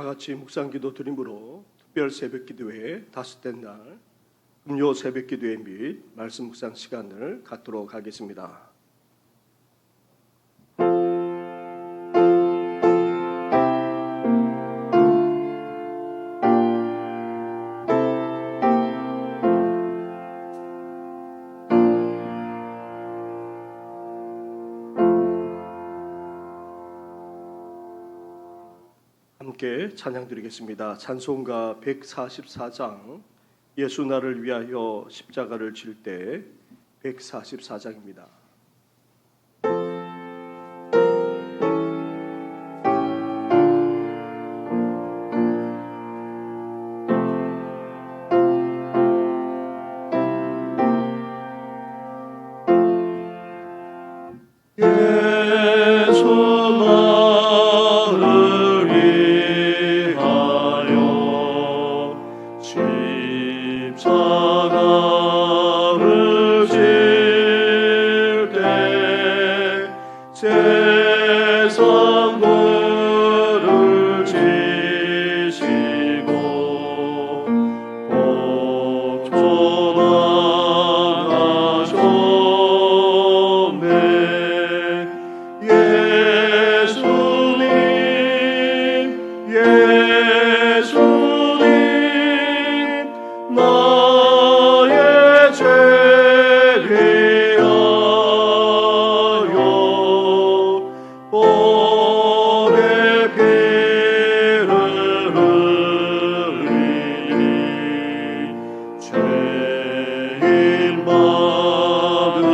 다 같이 묵상기도 드림으로 특별 새벽기도회 다섯째 날 금요 새벽기도회 및 말씀 묵상 시간을 갖도록 하겠습니다. 함께 찬양 드리겠습니다. 찬송가 144장 예수 나를 위하여 십자가를 질 때 144장입니다. 죄인 받으소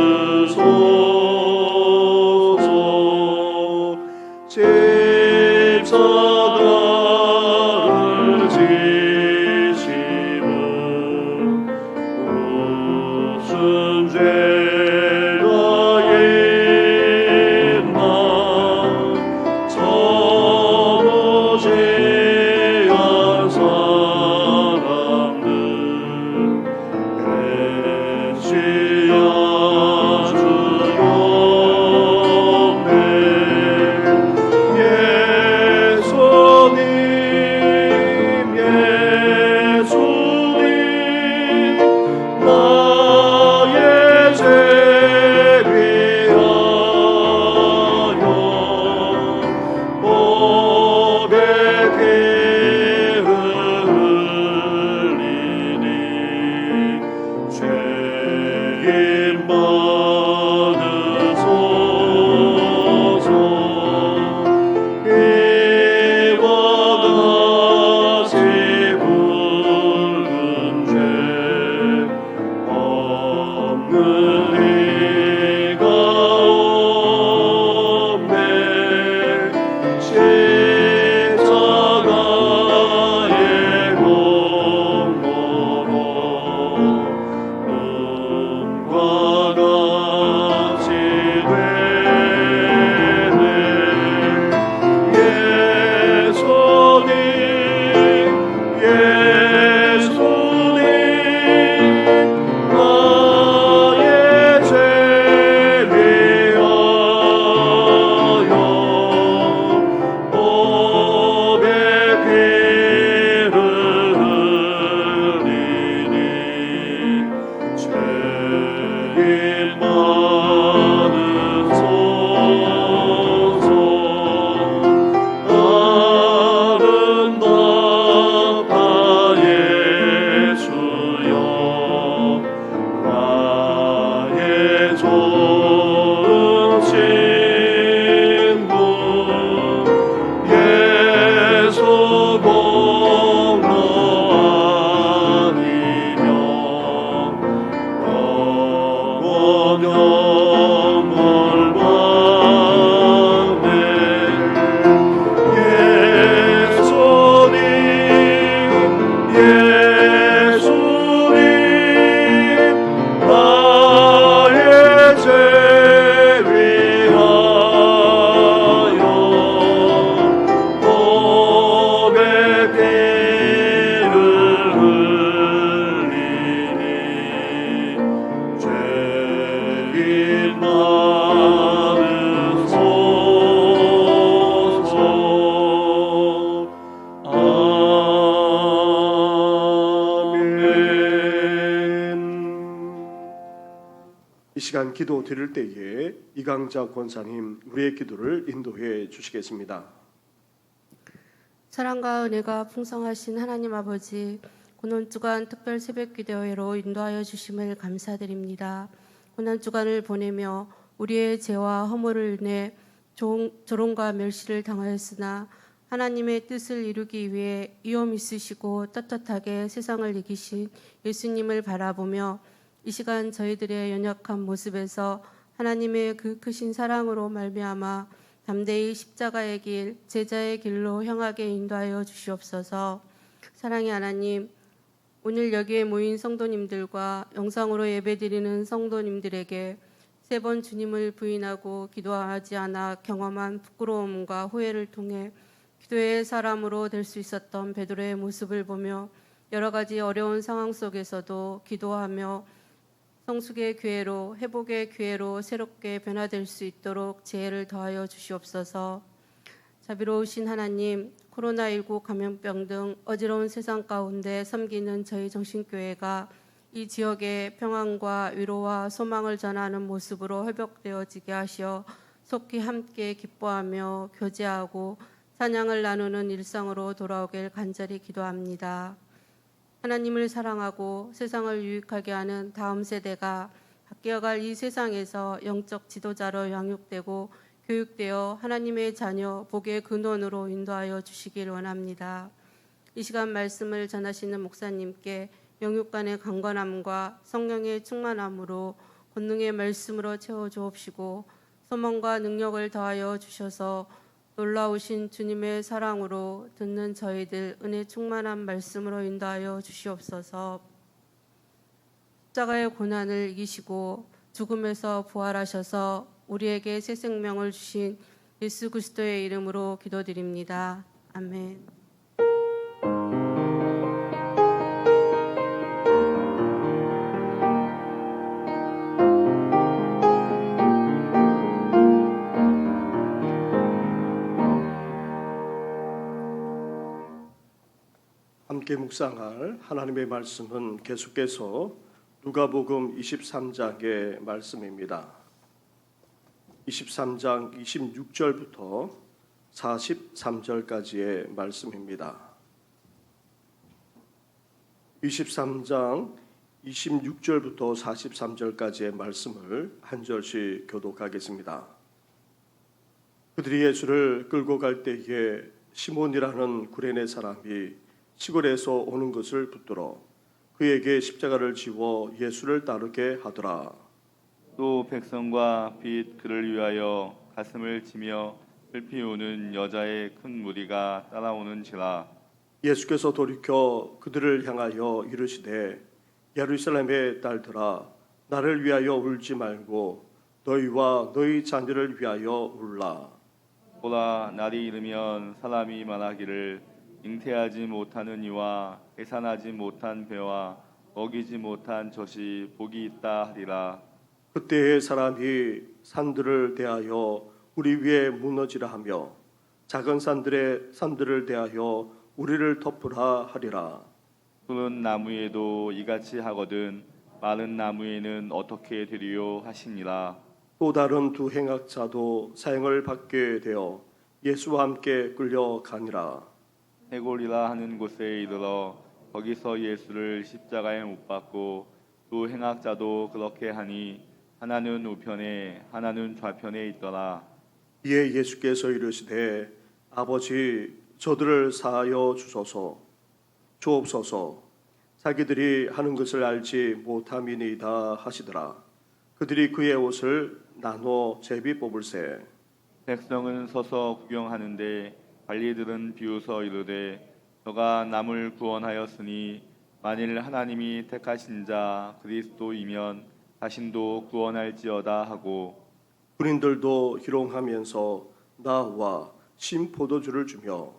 기도 드릴 때에 이강자 권사님 우리의 기도를 인도해 주시겠습니다. 사랑과 은혜가 풍성하신 하나님 아버지, 고난주간 특별 새벽기도회로 인도하여 주심을 감사드립니다. 고난주간을 보내며 우리의 죄와 허물을 인해 조롱과 멸시를 당하였으나 하나님의 뜻을 이루기 위해 위험 있으시고 떳떳하게 세상을 이기신 예수님을 바라보며 이 시간 저희들의 연약한 모습에서 하나님의 그 크신 사랑으로 말미암아 담대히 십자가의 길, 제자의 길로 향하게 인도하여 주시옵소서. 사랑의 하나님, 오늘 여기에 모인 성도님들과 영상으로 예배드리는 성도님들에게 3번 주님을 부인하고 기도하지 않아 경험한 부끄러움과 후회를 통해 기도의 사람으로 될 수 있었던 베드로의 모습을 보며 여러 가지 어려운 상황 속에서도 기도하며 성숙의 기회로, 회복의 기회로 새롭게 변화될 수 있도록 지혜를 더하여 주시옵소서. 자비로우신 하나님, 코로나19 감염병 등 어지러운 세상 가운데 섬기는 저희 정신교회가 이 지역의 평안과 위로와 소망을 전하는 모습으로 회복되어지게 하시어 속히 함께 기뻐하며 교제하고 찬양을 나누는 일상으로 돌아오길 간절히 기도합니다. 하나님을 사랑하고 세상을 유익하게 하는 다음 세대가 바뀌어갈 이 세상에서 영적 지도자로 양육되고 교육되어 하나님의 자녀, 복의 근원으로 인도하여 주시길 원합니다. 이 시간 말씀을 전하시는 목사님께 영육간의 강건함과 성령의 충만함으로 권능의 말씀으로 채워주옵시고 소망과 능력을 더하여 주셔서 놀라우신 주님의 사랑으로 듣는 저희들 은혜 충만한 말씀으로 인도하여 주시옵소서. 십자가의 고난을 이기시고 죽음에서 부활하셔서 우리에게 새 생명을 주신 예수 그리스도의 이름으로 기도드립니다. 아멘. 함께 묵상할 하나님의 말씀은 계속해서 누가복음 23장의 말씀입니다. 23장 26절부터 43절까지의 말씀입니다. 23장 26절부터 43절까지의 말씀을 한 절씩 교독하겠습니다. 그들이 예수를 끌고 갈 때에 시몬이라는 구레네 사람이 시골에서 오는 것을 붙들어 그에게 십자가를 지워 예수를 따르게 하더라. 또 백성과 빛 그를 위하여 가슴을 치며 슬피 우는 여자의 큰 무리가 따라오는지라. 예수께서 돌이켜 그들을 향하여 이르시되 예루살렘의 딸들아 나를 위하여 울지 말고 너희와 너희 자녀를 위하여 울라. 보라, 날이 이르면 사람이 말하기를 잉태하지 못하는 이와 해산하지 못한 배와 먹이지 못한 젖이 복이 있다 하리라. 그때의 사람이 산들을 대하여 우리 위에 무너지라 하며 작은 산들을 대하여 우리를 덮으라 하리라. 푸른 나무에도 이같이 하거든 마른 나무에는 어떻게 되리요 하시니라. 또 다른 두 행악자도 사형을 받게 되어 예수와 함께 끌려가니라. 해골이라 하는 곳에 이르러 거기서 예수를 십자가에 못 박고 두 행악자도 그렇게 하니 하나는 우편에 하나는 좌편에 있더라. 이에 예수께서 이르시되 아버지 저들을 사하여 주옵소서 자기들이 하는 것을 알지 못함이니이다 하시더라. 그들이 그의 옷을 나눠 제비 뽑을세. 백성은 서서 구경하는데 관리들은 비웃어 이르되 저가 남을 구원하였으니 만일 하나님이 택하신 자 그리스도이면 자신도 구원할지어다 하고 군인들도 희롱하면서 나와 신 포도주를 주며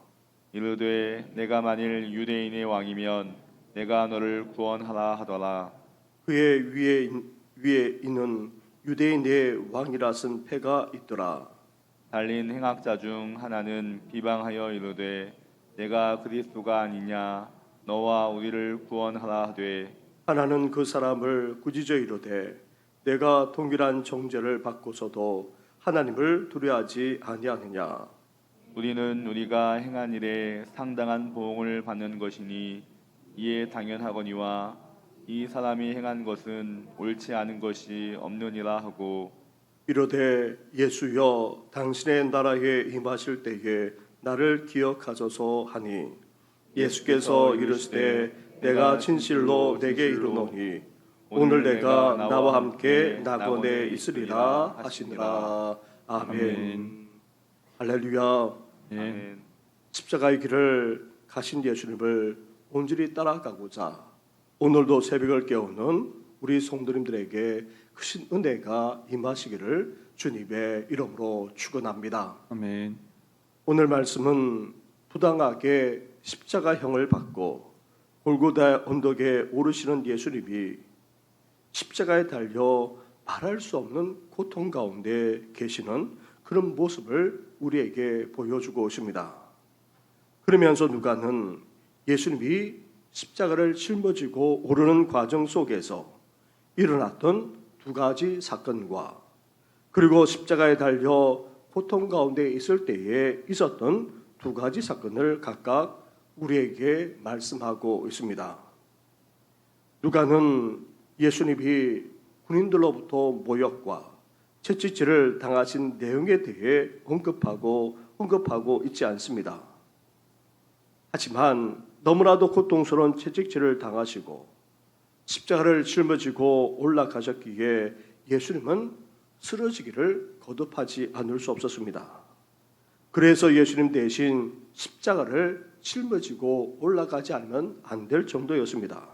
이르되 내가 만일 유대인의 왕이면 내가 너를 구원하라 하더라. 그의 위에 있는 유대인의 왕이라 쓴 패가 있더라. 달린 행악자 중 하나는 비방하여 이르되 내가 그리스도가 아니냐 너와 우리를 구원하라 하되 하나는 그 사람을 꾸짖어 이르되 내가 동일한 정죄를 받고서도 하나님을 두려워하지 아니하느냐. 우리는 우리가 행한 일에 상당한 보응을 받는 것이니 이에 당연하거니와 이 사람이 행한 것은 옳지 않은 것이 없느니라 하고 이르되 예수여 당신의 나라에 임하실 때에 나를 기억하소서 하니 예수께서 이르시되 내가 진실로 내게 이르노니 오늘 내가 나와 함께 낙원에 있으리라 하시니라. 아멘. 할렐루야. 아멘. 십자가의 길을 가신 예수님을 온전히 따라가고자 오늘도 새벽을 깨우는 우리 성도님들에게 크신 은혜가 임하시기를 주님의 이름으로 축원합니다. 아멘. 오늘 말씀은 부당하게 십자가형을 받고 골고다 언덕에 오르시는 예수님이 십자가에 달려 말할 수 없는 고통 가운데 계시는 그런 모습을 우리에게 보여주고 있습니다. 그러면서 누가는 예수님이 십자가를 짊어지고 오르는 과정 속에서 일어났던 두 가지 사건과 그리고 십자가에 달려 고통 가운데 있을 때에 있었던 두 가지 사건을 각각 우리에게 말씀하고 있습니다. 누가는 예수님이 군인들로부터 모욕과 채찍질을 당하신 내용에 대해 언급하고 있지 않습니다. 하지만 너무나도 고통스러운 채찍질을 당하시고 십자가를 짊어지고 올라가셨기에 예수님은 쓰러지기를 거듭하지 않을 수 없었습니다. 그래서 예수님 대신 십자가를 짊어지고 올라가지 않으면 안 될 정도였습니다.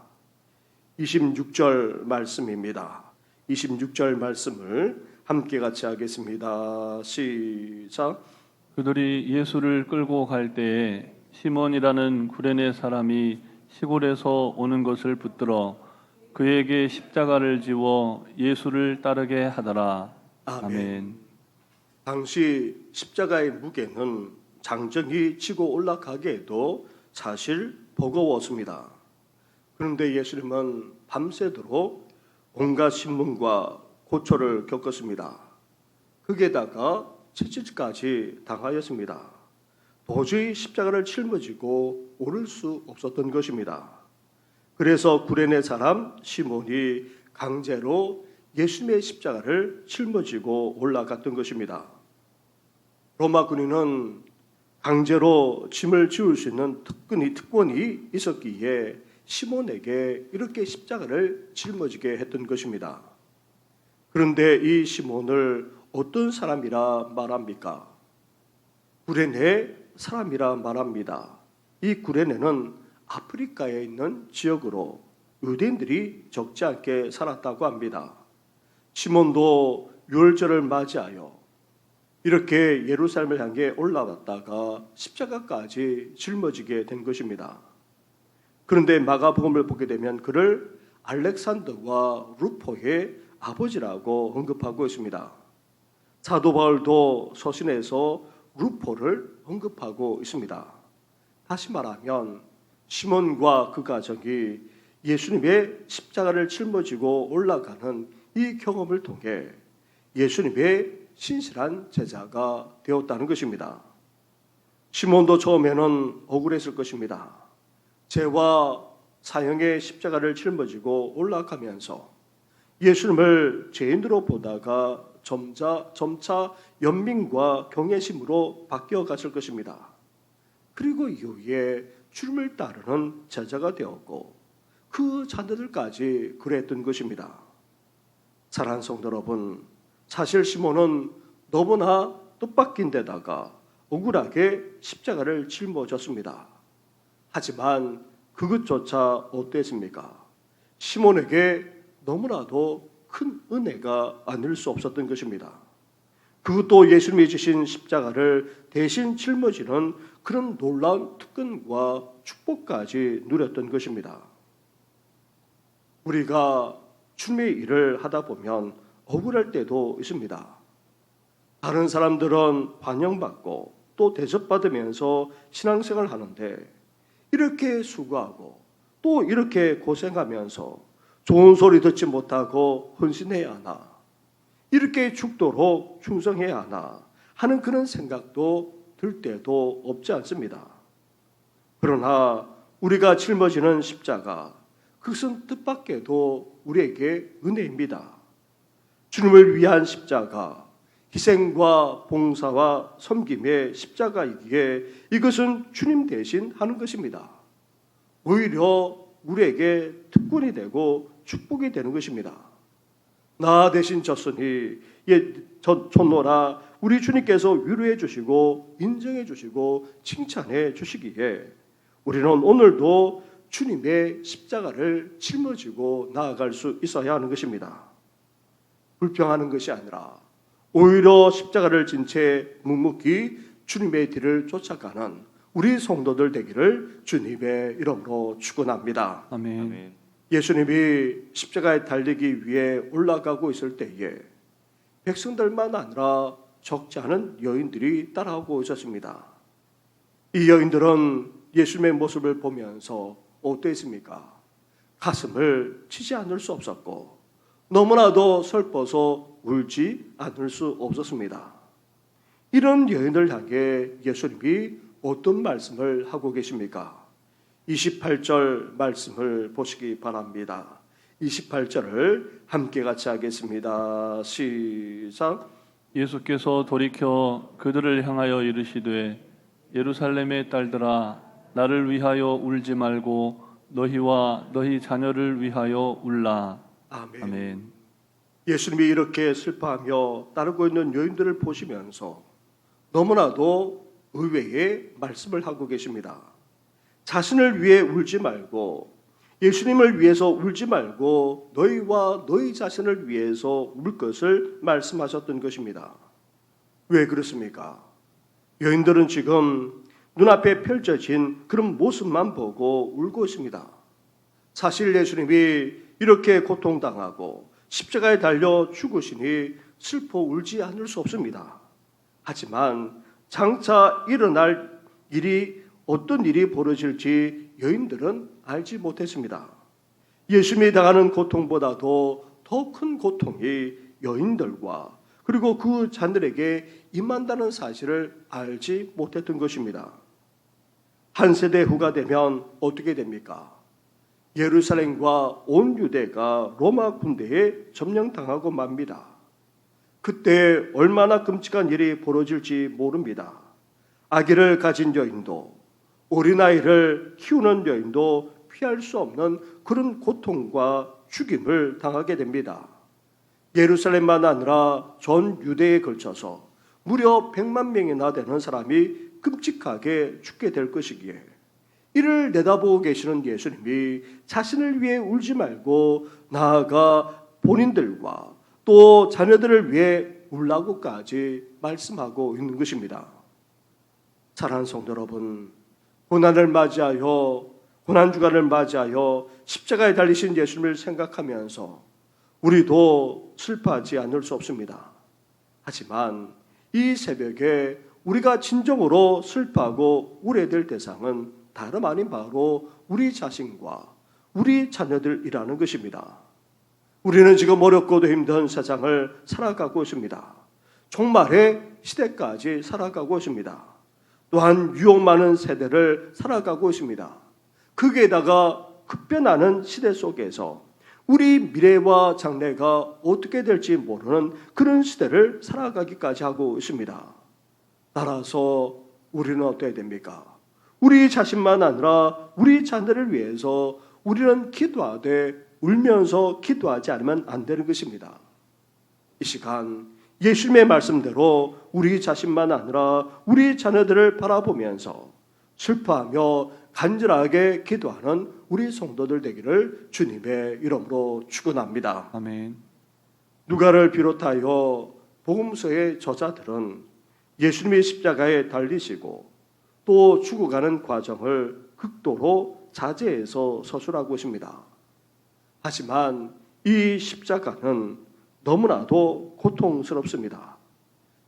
26절 말씀입니다. 26절 말씀을 함께 같이 하겠습니다. 시작. 그들이 예수를 끌고 갈 때에 시몬이라는 구레네 사람이 시골에서 오는 것을 붙들어 그에게 십자가를 지워 예수를 따르게 하더라. 아멘. 당시 십자가의 무게는 장정이 지고 올라가기에도 사실 버거웠습니다. 그런데 예수님은 밤새도록 온갖 신문과 고초를 겪었습니다. 거기에다가 채찍까지 당하였습니다. 도저히 십자가를 짊어지고 오를 수 없었던 것입니다. 그래서 구레네 사람 시몬이 강제로 예수님의 십자가를 짊어지고 올라갔던 것입니다. 로마 군인은 강제로 짐을 지울 수 있는 특권이 있었기에 시몬에게 이렇게 십자가를 짊어지게 했던 것입니다. 그런데 이 시몬을 어떤 사람이라 말합니까? 구레네 사람이라 말합니다. 이 구레네는 아프리카에 있는 지역으로 유대인들이 적지 않게 살았다고 합니다. 시몬도 유월절을 맞이하여 이렇게 예루살렘을 향해 올라왔다가 십자가까지 짊어지게 된 것입니다. 그런데 마가복음을 보게 되면 그를 알렉산더와 루포의 아버지라고 언급하고 있습니다. 사도 바울도 서신에서 루포를 언급하고 있습니다. 다시 말하면 시몬과 그 가족이 예수님의 십자가를 짊어지고 올라가는 이 경험을 통해 예수님의 신실한 제자가 되었다는 것입니다. 시몬도 처음에는 억울했을 것입니다. 죄와 사형의 십자가를 짊어지고 올라가면서 예수님을 죄인으로 보다가 점차 연민과 경외심으로 바뀌어 갔을 것입니다. 그리고 이후에 주님을 따르는 제자가 되었고 그 자녀들까지 그랬던 것입니다. 사랑하는 성도 여러분, 사실 시몬은 너무나 뜻밖인 데다가 억울하게 십자가를 짊어졌습니다. 하지만 그것조차 어땠습니까? 시몬에게 너무나도 큰 은혜가 아닐 수 없었던 것입니다. 그것도 예수님이 주신 십자가를 대신 짊어지는 그런 놀라운 특권과 축복까지 누렸던 것입니다. 우리가 주님의 일을 하다 보면 억울할 때도 있습니다. 다른 사람들은 환영받고 또 대접받으면서 신앙생활을 하는데 이렇게 수고하고 또 이렇게 고생하면서 좋은 소리 듣지 못하고 헌신해야 하나? 이렇게 죽도록 충성해야 하나? 하는 그런 생각도 들 때도 없지 않습니다. 그러나 우리가 짊어지는 십자가, 그것은 뜻밖에도 우리에게 은혜입니다. 주님을 위한 십자가, 희생과 봉사와 섬김의 십자가이기에 이것은 주님 대신 하는 것입니다. 오히려 우리에게 특권이 되고 축복이 되는 것입니다. 나 대신 졌으니 졌노라 우리 주님께서 위로해 주시고 인정해 주시고 칭찬해 주시기에 우리는 오늘도 주님의 십자가를 짊어지고 나아갈 수 있어야 하는 것입니다. 불평하는 것이 아니라 오히려 십자가를 진 채 묵묵히 주님의 뒤를 쫓아가는 우리 성도들 되기를 주님의 이름으로 축원합니다. 아멘. 아멘. 예수님이 십자가에 달리기 위해 올라가고 있을 때에 백성들만 아니라 적지 않은 여인들이 따라오고 있었습니다. 이 여인들은 예수님의 모습을 보면서 어땠습니까? 가슴을 치지 않을 수 없었고 너무나도 슬퍼서 울지 않을 수 없었습니다. 이런 여인을 향해 예수님이 어떤 말씀을 하고 계십니까? 28절 말씀을 보시기 바랍니다. 28절을 함께 같이 하겠습니다. 시작. 예수께서 돌이켜 그들을 향하여 이르시되 예루살렘의 딸들아 나를 위하여 울지 말고 너희와 너희 자녀를 위하여 울라. 아멘. 아멘. 예수님이 이렇게 슬퍼하며 따르고 있는 여인들을 보시면서 너무나도 의외의 말씀을 하고 계십니다. 자신을 위해 울지 말고 예수님을 위해서 울지 말고 너희와 너희 자신을 위해서 울 것을 말씀하셨던 것입니다. 왜 그렇습니까? 여인들은 지금 눈앞에 펼쳐진 그런 모습만 보고 울고 있습니다. 사실 예수님이 이렇게 고통당하고 십자가에 달려 죽으시니 슬퍼 울지 않을 수 없습니다. 하지만 장차 일어날 일이 어떤 일이 벌어질지 여인들은 알지 못했습니다. 예수님이 당하는 고통보다도 더 큰 고통이 여인들과 그리고 그 자들에게 임한다는 사실을 알지 못했던 것입니다. 한 세대 후가 되면 어떻게 됩니까? 예루살렘과 온 유대가 로마 군대에 점령당하고 맙니다. 그때 얼마나 끔찍한 일이 벌어질지 모릅니다. 아기를 가진 여인도 어린아이를 키우는 여인도 피할 수 없는 그런 고통과 죽임을 당하게 됩니다. 예루살렘만 아니라 전 유대에 걸쳐서 무려 100만 명이나 되는 사람이 끔찍하게 죽게 될 것이기에 이를 내다보고 계시는 예수님이 자신을 위해 울지 말고 나아가 본인들과 또 자녀들을 위해 울라고까지 말씀하고 있는 것입니다. 사랑하는 성도 여러분, 고난을 맞이하여 고난주간을 맞이하여 십자가에 달리신 예수님을 생각하면서 우리도 슬퍼하지 않을 수 없습니다. 하지만 이 새벽에 우리가 진정으로 슬퍼하고 울어야 될 대상은 다름 아닌 바로 우리 자신과 우리 자녀들이라는 것입니다. 우리는 지금 어렵고도 힘든 세상을 살아가고 있습니다. 종말의 시대까지 살아가고 있습니다. 또한 유혹 많은 세대를 살아가고 있습니다. 거기에다가 급변하는 시대 속에서 우리 미래와 장래가 어떻게 될지 모르는 그런 시대를 살아가기까지 하고 있습니다. 따라서 우리는 어떻게 됩니까? 우리 자신만 아니라 우리 자녀를 위해서 우리는 기도하되 울면서 기도하지 않으면 안 되는 것입니다. 이 시간 예수님의 말씀대로 우리 자신만 아니라 우리 자녀들을 바라보면서 슬퍼하며 간절하게 기도하는 우리 성도들 되기를 주님의 이름으로 축원합니다. 아멘. 누가를 비롯하여 복음서의 저자들은 예수님이 십자가에 달리시고 또 죽어가는 과정을 극도로 자제해서 서술하고 있습니다. 하지만 이 십자가는 너무나도 고통스럽습니다.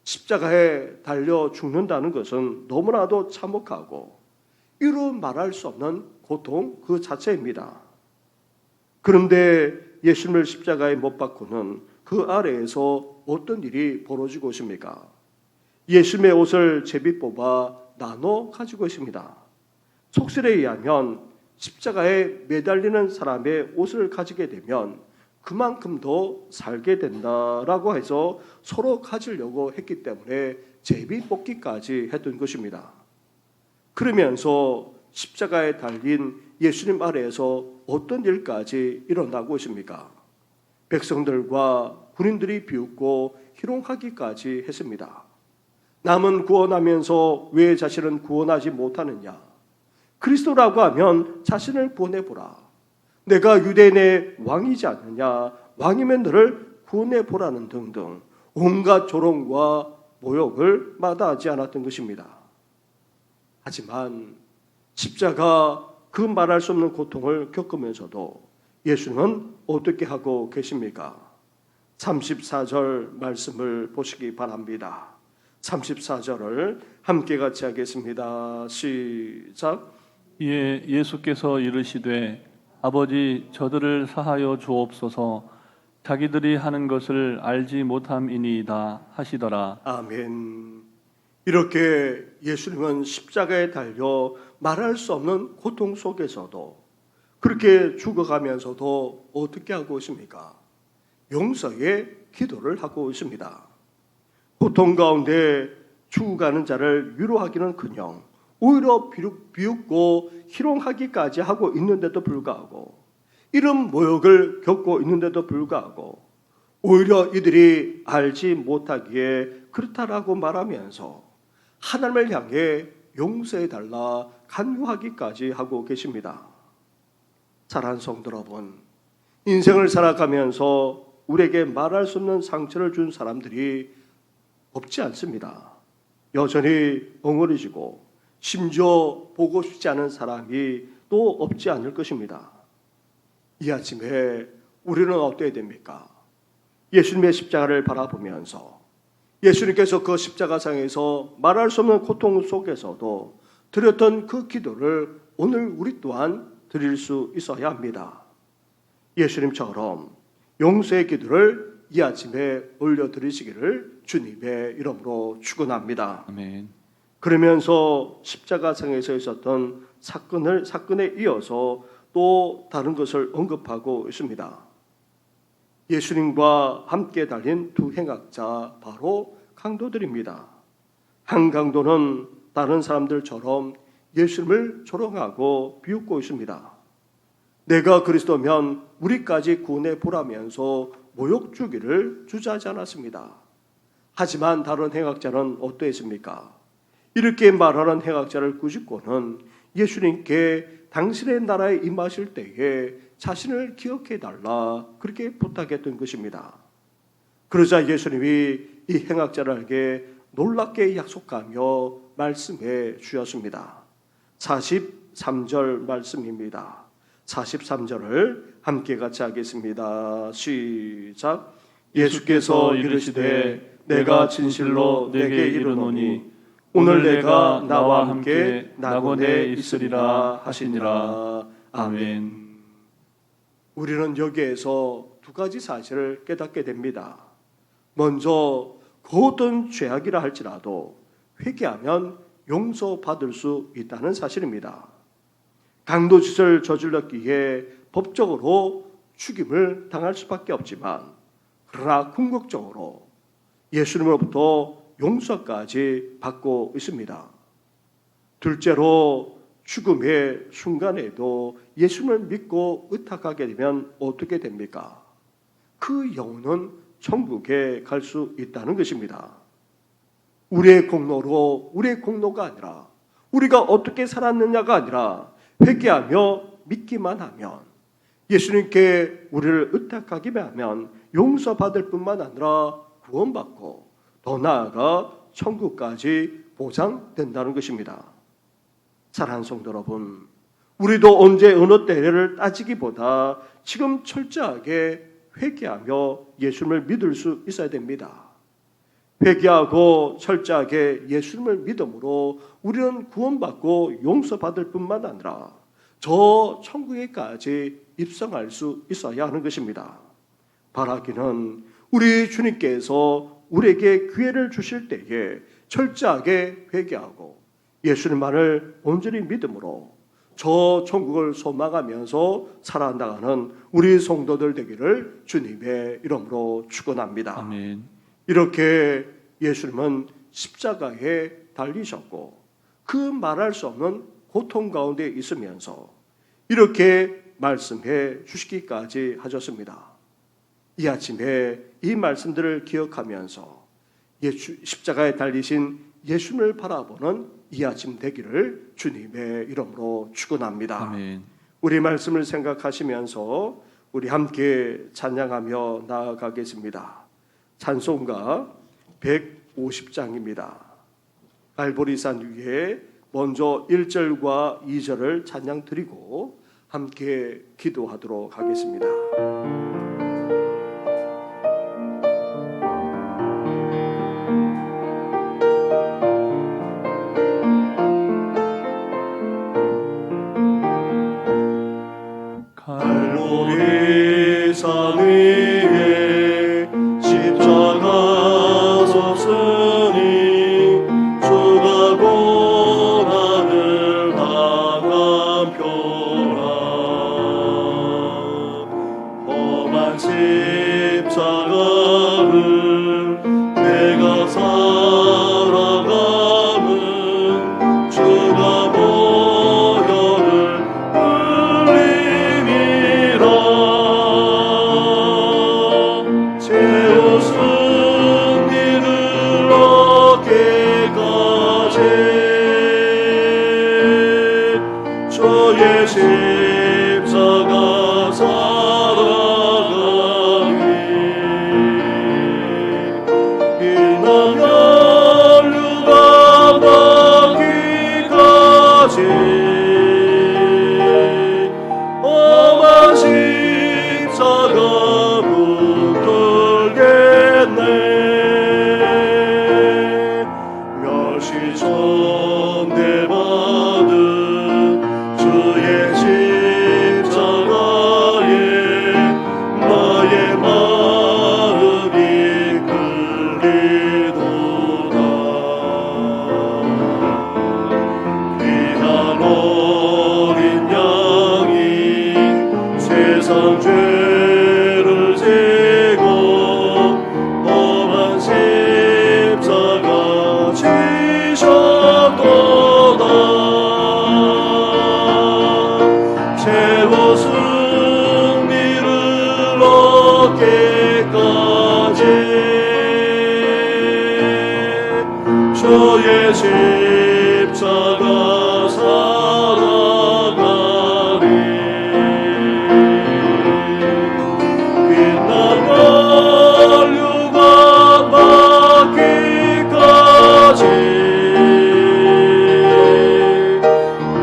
십자가에 달려 죽는다는 것은 너무나도 참혹하고 이루 말할 수 없는 고통 그 자체입니다. 그런데 예수님을 십자가에 못 박고는 그 아래에서 어떤 일이 벌어지고 있습니까? 예수님의 옷을 제비 뽑아 나눠 가지고 있습니다. 속설에 의하면 십자가에 매달리는 사람의 옷을 가지게 되면 그만큼 더 살게 된다라고 해서 서로 가지려고 했기 때문에 제비 뽑기까지 했던 것입니다. 그러면서 십자가에 달린 예수님 아래에서 어떤 일까지 일어나고 있습니까? 백성들과 군인들이 비웃고 희롱하기까지 했습니다. 남은 구원하면서 왜 자신은 구원하지 못하느냐? 그리스도라고 하면 자신을 구원해보라. 내가 유대인의 왕이지 않느냐? 왕이면 너를 구원해보라는 등등 온갖 조롱과 모욕을 마다하지 않았던 것입니다. 하지만 십자가 그 말할 수 없는 고통을 겪으면서도 예수님은 어떻게 하고 계십니까? 34절 말씀을 보시기 바랍니다. 34절을 함께 같이 하겠습니다. 시작. 이에 예수께서 이르시되 아버지 저들을 사하여 주옵소서 자기들이 하는 것을 알지 못함이니이다 하시더라. 아멘. 이렇게 예수님은 십자가에 달려 말할 수 없는 고통 속에서도 그렇게 죽어가면서도 어떻게 하고 있습니까? 용서의 기도를 하고 있습니다. 고통 가운데 죽어가는 자를 위로하기는커녕 오히려 비웃고 희롱하기까지 하고 있는데도 불구하고 이런 모욕을 겪고 있는데도 불구하고 오히려 이들이 알지 못하기에 그렇다라고 말하면서 하나님을 향해 용서해달라 간구하기까지 하고 계십니다. 사랑하는 성도 여러분, 인생을 살아가면서 우리에게 말할 수 없는 상처를 준 사람들이 없지 않습니다. 여전히 엉어리지고 심지어 보고 싶지 않은 사람이 또 없지 않을 것입니다. 이 아침에 우리는 어때야 됩니까? 예수님의 십자가를 바라보면서 예수님께서 그 십자가상에서 말할 수 없는 고통 속에서도 드렸던 그 기도를 오늘 우리 또한 드릴 수 있어야 합니다. 예수님처럼 용서의 기도를 이 아침에 올려드리시기를 주님의 이름으로 축원합니다. 아멘. 그러면서 십자가상에서 있었던 사건에 이어서 또 다른 것을 언급하고 있습니다. 예수님과 함께 달린 두 행악자 바로 강도들입니다. 한 강도는 다른 사람들처럼 예수님을 조롱하고 비웃고 있습니다. 내가 그리스도면 우리까지 구원해 보라면서 모욕 주기를 주저하지 않았습니다. 하지만 다른 행악자는 어떠했습니까? 이렇게 말하는 행악자를 꾸짖고는 예수님께 당신의 나라에 임하실 때에 자신을 기억해 달라 그렇게 부탁했던 것입니다. 그러자 예수님이 이 행악자에게 놀랍게 약속하며 말씀해 주셨습니다. 43절 말씀입니다. 43절을 함께 같이 하겠습니다. 시작. 예수께서 이르시되 내가 진실로 내게 이르노니 오늘 내가 나와 함께 낙원에 있으리라 하시니라. 아멘. 우리는 여기에서 두 가지 사실을 깨닫게 됩니다. 먼저 그 어떤 죄악이라 할지라도 회개하면 용서받을 수 있다는 사실입니다. 강도짓을 저질렀기에 법적으로 죽임을 당할 수밖에 없지만 그러나 궁극적으로 예수님으로부터 용서까지 받고 있습니다. 둘째로 죽음의 순간에도 예수님을 믿고 의탁하게 되면 어떻게 됩니까? 그 영혼은 천국에 갈 수 있다는 것입니다. 우리의 공로로 우리의 공로가 아니라 우리가 어떻게 살았느냐가 아니라 회개하며 믿기만 하면 예수님께 우리를 의탁하기만 하면 용서받을 뿐만 아니라 구원받고 더 나아가 천국까지 보장된다는 것입니다. 사랑하는 성도 여러분, 우리도 언제 어느 때를 따지기보다 지금 철저하게 회개하며 예수님을 믿을 수 있어야 됩니다. 회개하고 철저하게 예수님을 믿음으로 우리는 구원받고 용서받을 뿐만 아니라 저 천국에까지 입성할 수 있어야 하는 것입니다. 바라기는 우리 주님께서 우리에게 기회를 주실 때에 철저하게 회개하고 예수님만을 온전히 믿음으로 저 천국을 소망하면서 살아나가는 우리 성도들 되기를 주님의 이름으로 축원합니다. 아멘. 이렇게 예수님은 십자가에 달리셨고 그 말할 수 없는 고통 가운데 있으면서 이렇게 말씀해 주시기까지 하셨습니다. 이 아침에 이 말씀들을 기억하면서 십자가에 달리신 예수님을 바라보는 이 아침 되기를 주님의 이름으로 축원합니다. 아멘. 우리 말씀을 생각하시면서 우리 함께 찬양하며 나아가겠습니다. 찬송가 150장입니다. 갈보리산 위에 먼저 1절과 2절을 찬양 드리고 함께 기도하도록 하겠습니다. 갈보리산 위에 십자가 섰으니 주가 고난을 당한 표라. 험한 십자가를 내가 살아가는 주가 보혈을 흘림이라. 채우신 이를 얻기까지 주의 십자가 살아가니 빛나 혈류가 받기까지 험한 십자가 붙들겠네. 멸시 전대받은 주의 십자가에 나의 마음이 끌리도다. 귀한 어린 양이 세상 죄를 지고 험한 십자가 지셨도다. 채워 승리를 얻기까지 주의 십자가 살아가리. 빛난 혈류가 받기까지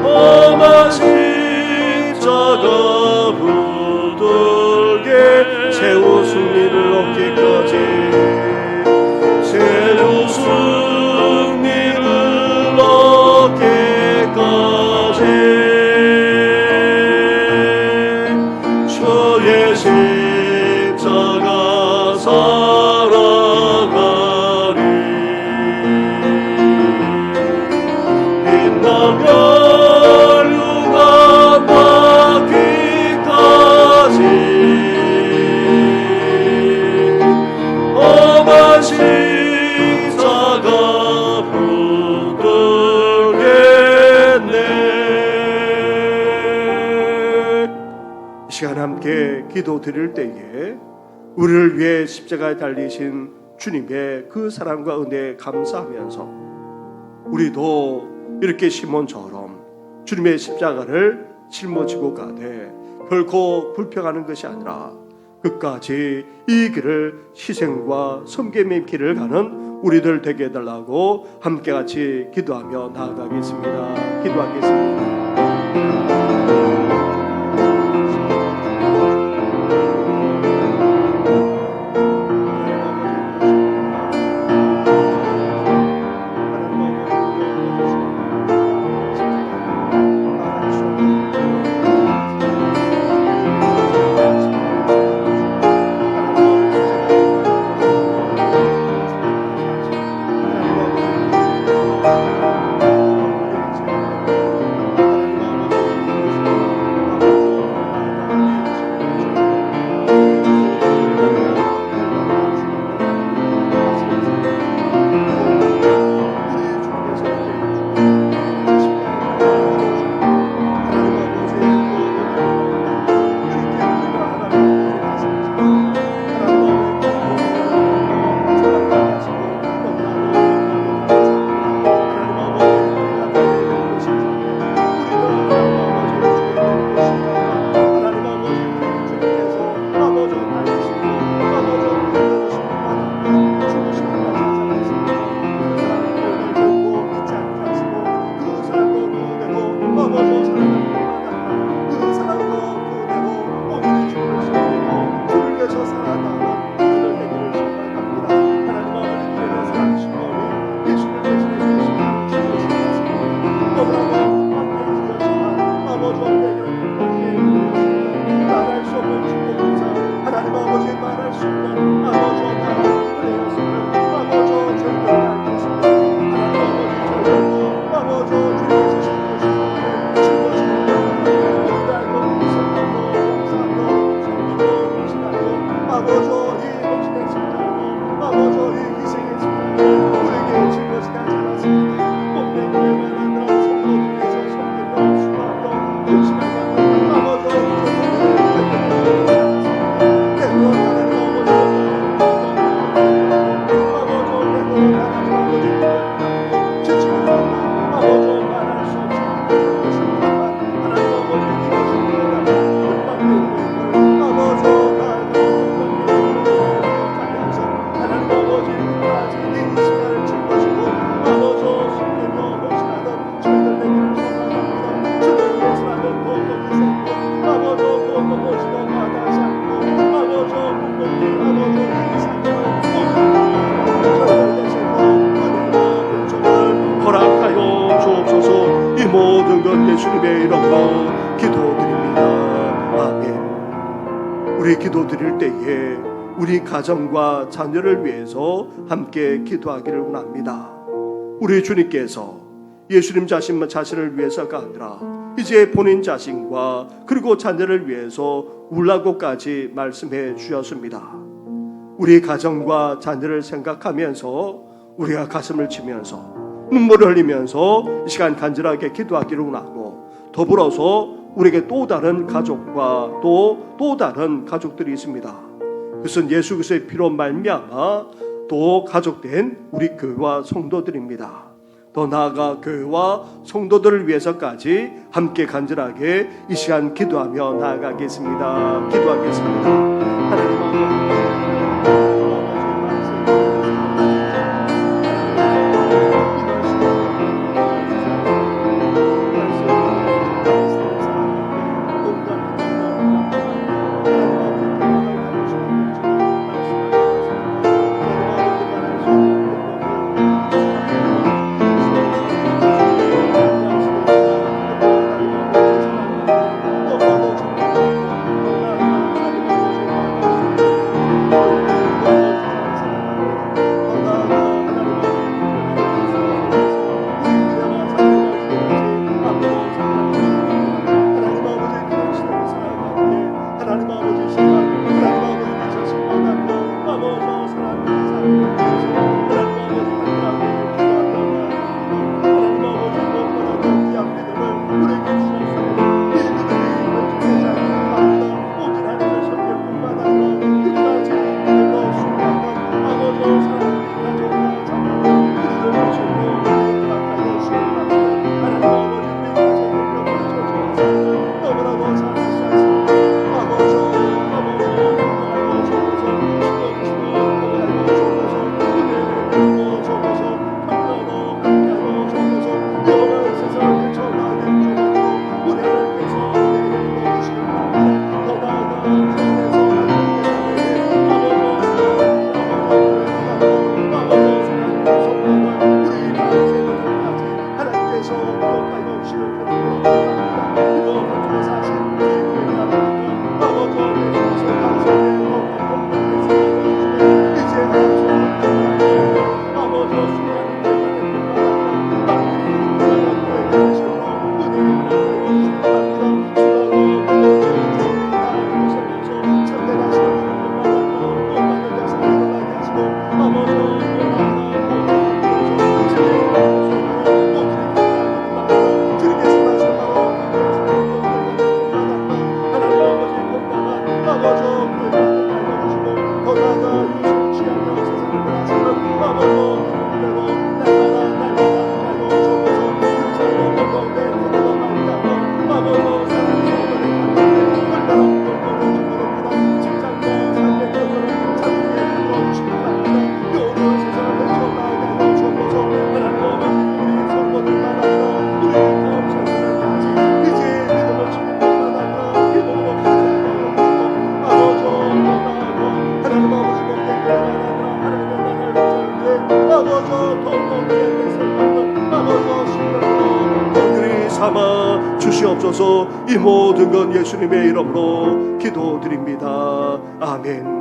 험한 십자가 붙들게 채워 승리를 얻기까지 채워 승리를 얻기까지 주의 십자가 살아가리. 빛난 혈류가 받기까지 험한 십자가 붙들겠네. 이 시간 함께 기도 드릴 때에 우리를 위해 십자가에 달리신 주님의 그 사랑과 은혜에 감사하면서 우리도 이렇게 시몬처럼 주님의 십자가를 짊어지고 가되 결코 불평하는 것이 아니라 끝까지 이 길을 희생과 섬김의 길을 가는 우리들 되게 해달라고 함께 같이 기도하며 나아가겠습니다. 기도하겠습니다. 모든 것 예수님의 이름으로 기도드립니다. 아멘. 우리 기도드릴 때에 우리 가정과 자녀를 위해서 함께 기도하기를 원합니다. 우리 주님께서 예수님 자신을 위해서가 아니라 이제 본인 자신과 그리고 자녀를 위해서 울라고까지 말씀해 주셨습니다. 우리 가정과 자녀를 생각하면서 우리가 가슴을 치면서 눈물을 흘리면서 이 시간 간절하게 기도하기를 원하고, 더불어서 우리에게 또 다른 가족과 또 다른 가족들이 있습니다. 그것은 예수 그리스도의 피로 말미암아 또 가족된 우리 교회와 성도들입니다. 더 나아가 교회와 성도들을 위해서까지 함께 간절하게 이 시간 기도하며 나아가겠습니다. 기도하겠습니다. 하나님 삼아 주시옵소서. 이 모든 건 예수님의 이름으로 기도드립니다. 아멘.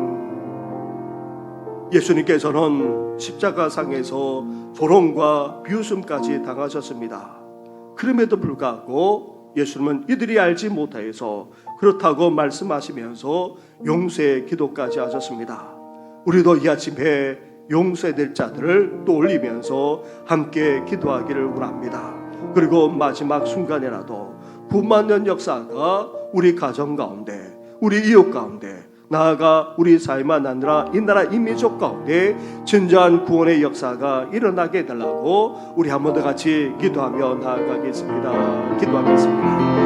예수님께서는 십자가상에서 조롱과 비웃음까지 당하셨습니다. 그럼에도 불구하고 예수님은 이들이 알지 못하여서 그렇다고 말씀하시면서 용서의 기도까지 하셨습니다. 우리도 이 아침에 용서될 자들을 떠올리면서 함께 기도하기를 원합니다. 그리고 마지막 순간에라도 부만년 역사가 우리 가정 가운데, 우리 이웃 가운데, 나아가 우리 사회만 아니라 이 나라 이 민족 가운데 진정한 구원의 역사가 일어나게 해달라고 우리 한 번 더 같이 기도하며 나아가겠습니다. 기도하겠습니다.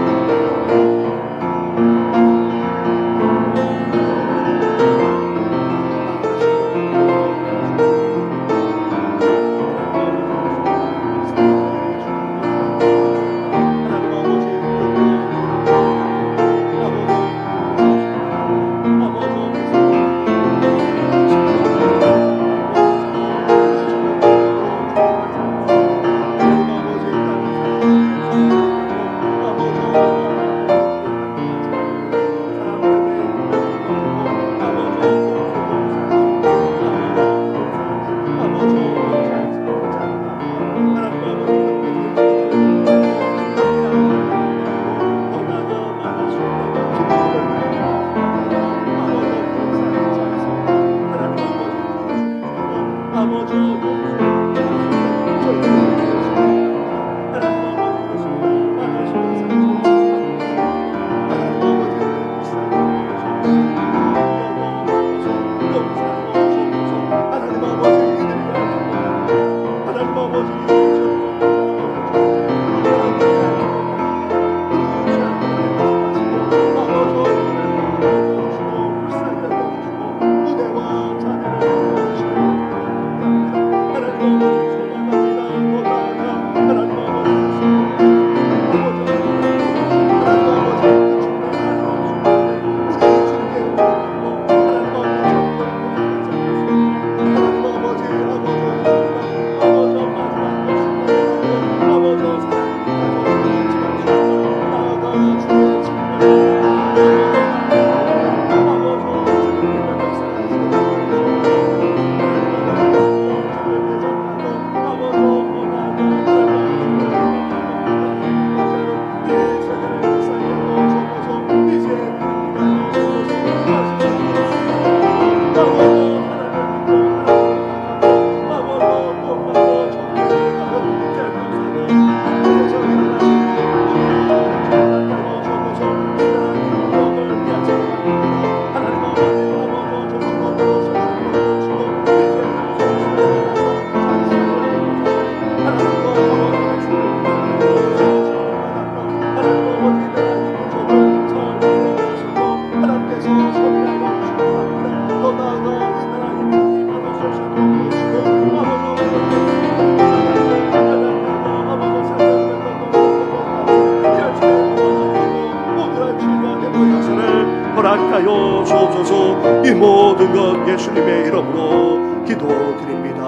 허락하여 주옵소서. 이 모든 것 예수님의 이름으로 기도드립니다.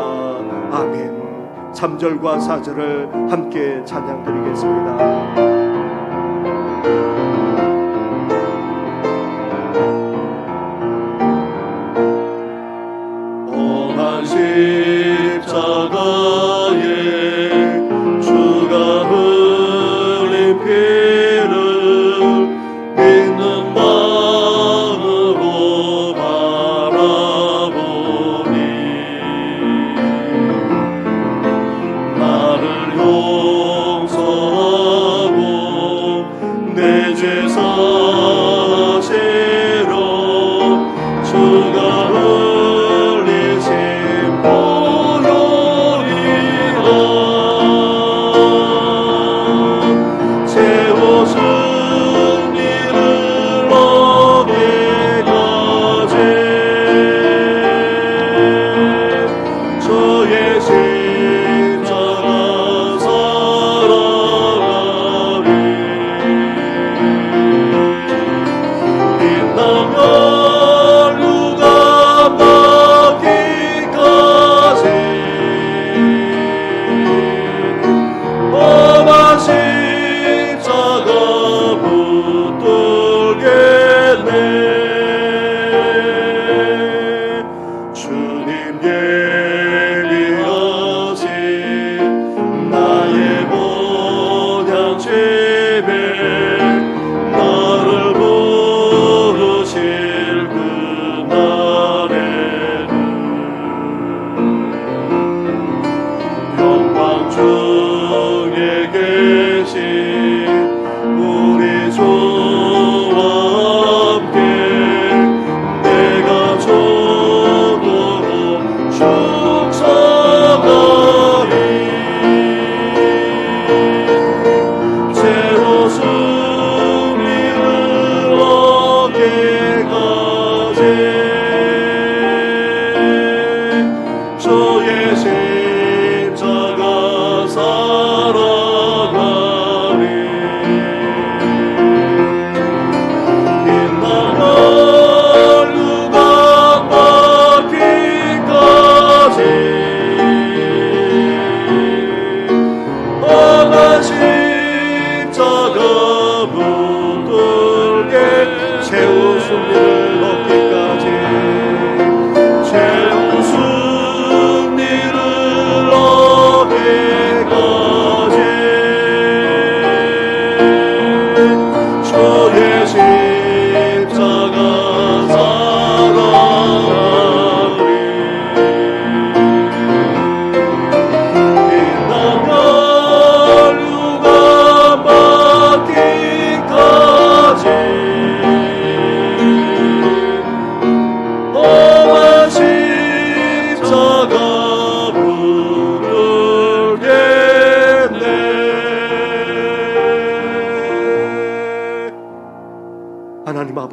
아멘. 3절과 4절을 함께 찬양드리겠습니다. 십자가에 주가 흘린 피를 믿는 마음으로 바라보니 나를 용서하고 내 죄 사시려 주가 흘리신 주의 십자가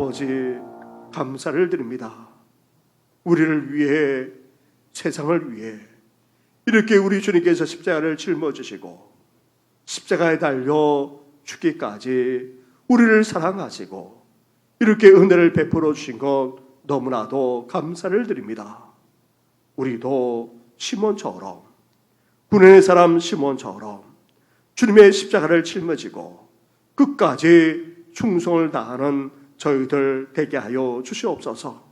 아버지 감사를 드립니다. 우리를 위해, 세상을 위해 이렇게 우리 주님께서 십자가를 짊어지시고 십자가에 달려 죽기까지 우리를 사랑하시고 이렇게 은혜를 베풀어 주신 것 너무나도 감사를 드립니다. 우리도 시몬처럼, 구원의 사람 시몬처럼 주님의 십자가를 짊어지고 끝까지 충성을 다하는 저희들 되게 하여 주시옵소서.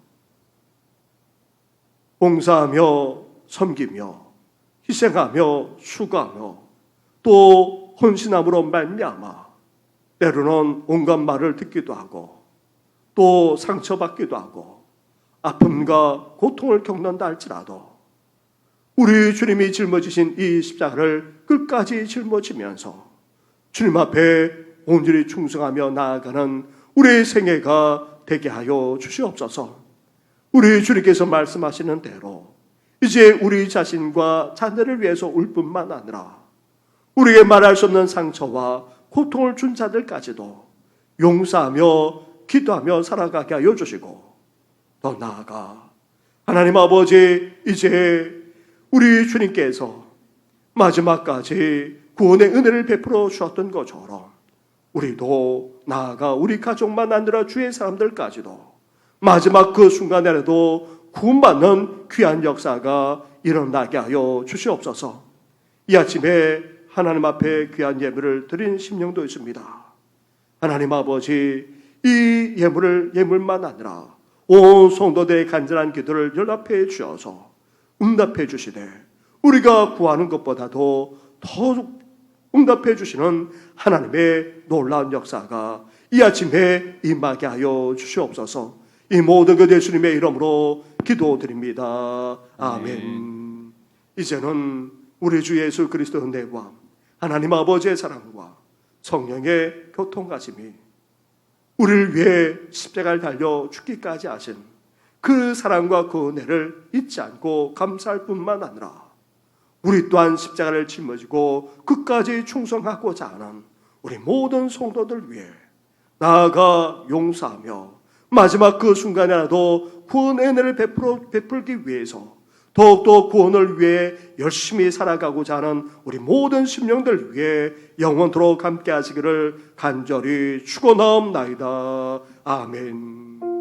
봉사하며 섬기며 희생하며 수고하며 또 헌신함으로 말미암아 때로는 온갖 말을 듣기도 하고 또 상처받기도 하고 아픔과 고통을 겪는다 할지라도 우리 주님이 짊어지신 이 십자가를 끝까지 짊어지면서 주님 앞에 온전히 충성하며 나아가는 우리의 생애가 되게 하여 주시옵소서. 우리 주님께서 말씀하시는 대로 이제 우리 자신과 자녀를 위해서 울 뿐만 아니라 우리에게 말할 수 없는 상처와 고통을 준 자들까지도 용서하며 기도하며 살아가게 하여 주시고 더 나아가 하나님 아버지 이제 우리 주님께서 마지막까지 구원의 은혜를 베풀어 주셨던 것처럼 우리도 나아가 우리 가족만 아니라 주의 사람들까지도 마지막 그 순간에라도 구원받는 귀한 역사가 일어나게 하여 주시옵소서. 이 아침에 하나님 앞에 귀한 예물을 드린 심령도 있습니다. 하나님 아버지 이 예물만 아니라 온 성도들의 간절한 기도를 연합해 주셔서 응답해 주시되 우리가 구하는 것보다도 더욱 응답해 주시는 하나님의 놀라운 역사가 이 아침에 임하게 하여 주시옵소서. 이 모든 것 예수님의 이름으로 기도드립니다. 아멘. 이제는 우리 주 예수 그리스도 은혜와 하나님 아버지의 사랑과 성령의 교통가심이 우리를 위해 십자가를 달려 죽기까지 하신 그 사랑과 그 은혜를 잊지 않고 감사할 뿐만 아니라 우리 또한 십자가를 짊어지고 끝까지 충성하고자 하는 우리 모든 성도들 위해 나아가 용서하며 마지막 그 순간에라도 구원의 은혜를 베풀기 위해서 더욱더 구원을 위해 열심히 살아가고자 하는 우리 모든 심령들 위해 영원토록 함께 하시기를 간절히 축원하옵나이다. 아멘.